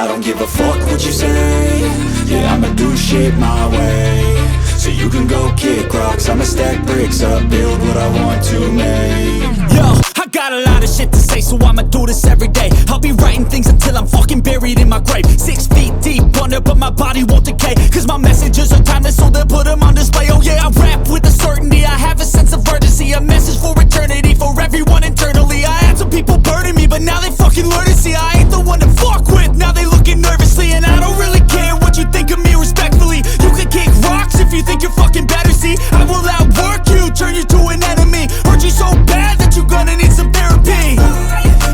I don't give a fuck what you say. Yeah, I'ma do shit my way. So you can go kick rocks, I'ma stack bricks up, build what I want to make. Yo, I got a lot of shit to say, so I'ma do this every day. I'll be writing things until I'm fucking buried in my grave. 6 feet deep under, but my body won't decay, cause my messages are timeless, so they'll put them on display. Oh yeah, I rap with a certainty, I have a sense of urgency, a message for eternity, for everyone internally. I had some people burning me, but now they fucking learn to see I ain't the one to fuck with, now they looking nervously. And I don't really care what you think of me, respectfully. You can kick rocks if you think you're fucking better, see I will outwork you, turn you to an enemy. Hurt you so bad that you're gonna need some therapy.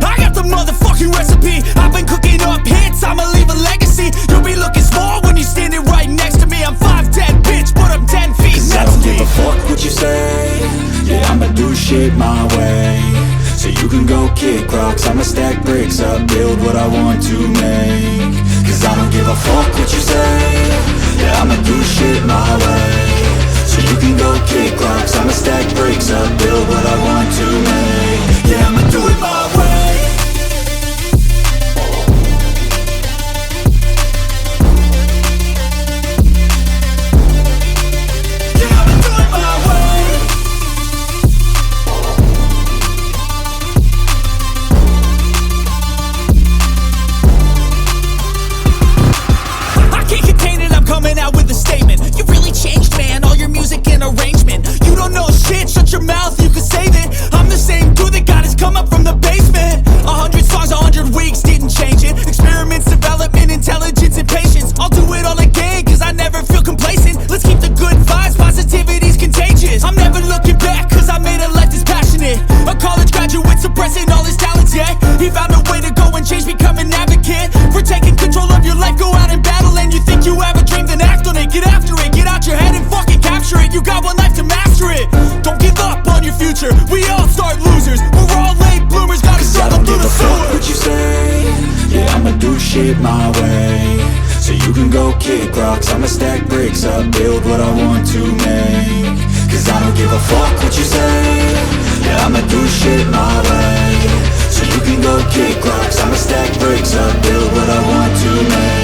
I got the motherfucking recipe, I've been cooking up hits, I'ma leave a legacy. You'll be looking small when you're standing right next to me. I'm 5'10", bitch, but I'm 10 feet Cause next I don't to me. give a fuck what you say. Yeah, I'ma do shit my way. So you can go kick rocks, I'ma stack bricks up, build what I want to make. Cause I don't give a fuck what you say. Yeah, I'ma do shit my way. So you can go kick rocks, I'ma stack bricks up, build what I want to make. Yeah, I'ma do it my way. Coming out with a statement. You really changed, man, all your music and arrangement. You don't know shit, shut your mouth, you can save it. I'm the same dude that got his come up from the basement. 100 songs, 100 weeks, didn't change it. Experiments, development, intelligence, and patience. I'll do it all again, cause I never feel complacent. Let's keep the good vibes, positivity's contagious. I'm never looking back, cause I made a life that's passionate. A college graduate suppressing all his talents, yeah. He found a way to go and change, become an advocate for taking control of your life, go out and battle. And you think you have a dream, then act on it, get after it, get out your head and fucking capture it. You got one life to master it. Don't give up on your future, we all start losers. We're all late bloomers, gotta struggle through the sewer. What you say? Yeah, I'ma do shit my way. So you can go kick rocks, I'ma stack bricks up, build what I want to make. Cause I don't give a fuck what you say. Yeah, I'ma do shit my way. So you can go kick rocks, I'ma stack bricks up, build what I want to make.